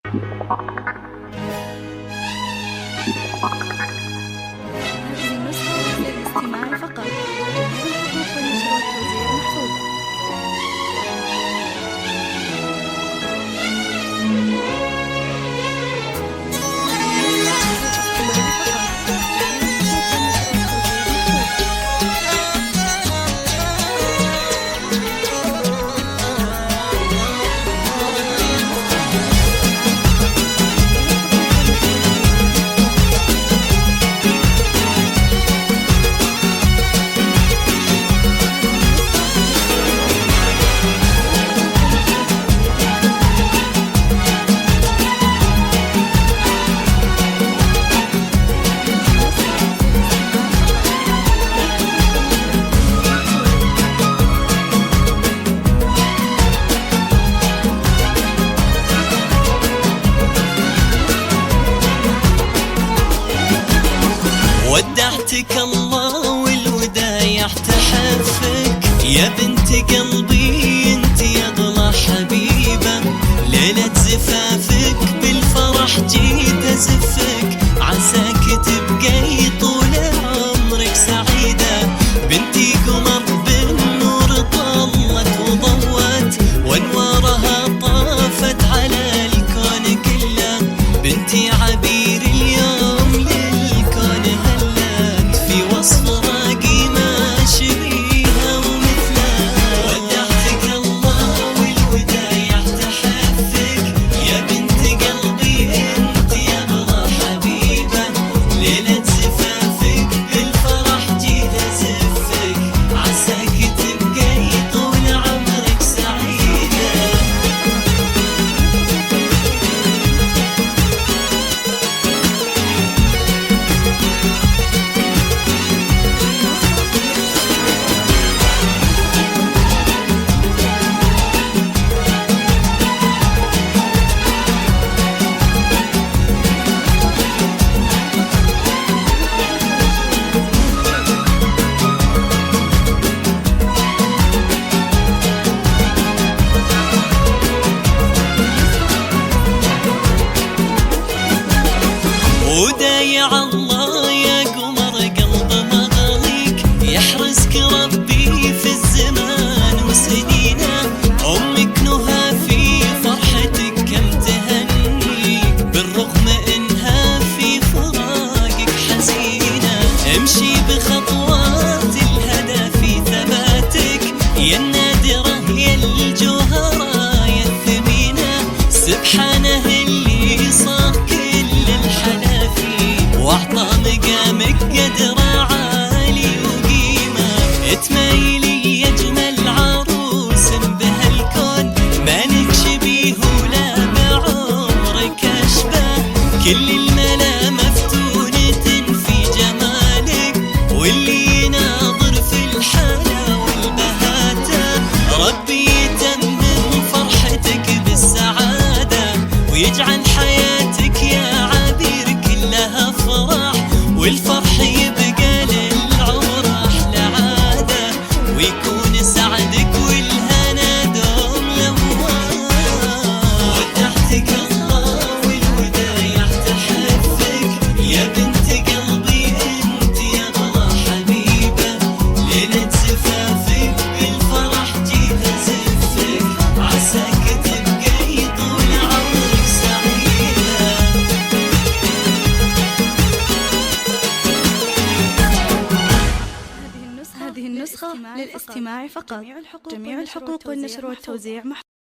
هذه النسخة للاستماع فقط. جميع الحقوق والنشر والتوزيع محفوظة. ودعتك الله والودايع تحفك يا بنت قلبي، انت يا اغلى حبيبة. ليلة زفافك بالفرح جيت ازفك، عساك تبقي طول عمرك سعيدة. بنتي قمر بالنور طلت وضوت، وانوارها طافت على الكون كله. بنتي عبير اليوم للكون هلت، في وصف راقي ما شبيها ومثلها. ودعتك الله والودايع تحفك يا بنت قلبي، انت يا اغلى حبيبة. ليلة زفافك بالفرح جيت ازفك، عساك تبقي طول عمرك سعيدة. ودايع الله يا قمر قلب مغاليك، يحرسك ربي في الزمان وسنينه. أمك نهى في فرحتك كم تهنيك، بالرغم إنها في فراقك حزينة. امشي بخطوات الهدى في ثباتك، يا النادرة يا الجوهرة يا الثمينة. سبحانه اللي صار كل الحلا فيه، واعطى مقامك قدر عالي وقيمة. تميلي يا اجمل عروس بهالكون، مالك شبيه ولا بعمرك اشبه. كل الملا مفتونة في جمالك، واللي يناظر في الحلا والبهاتة. ربي يتمم فرحتك بالسعادة، ويجعل حياتك يا عبير كلها فرح. والفرح يبقى للعمر أحلى عادة، ويكون سعدك والهنا دوم لواه. ودعتك الله والودايع تحفك يا بنت قلبي، انت يا اغلى حبيبة. ليلة زفافك بالفرح جيت ازفك، عساك تبقي طول عمرك سعيدة. هذه النسخة للاستماع فقط. جميع الحقوق والنشر والتوزيع محفوظة.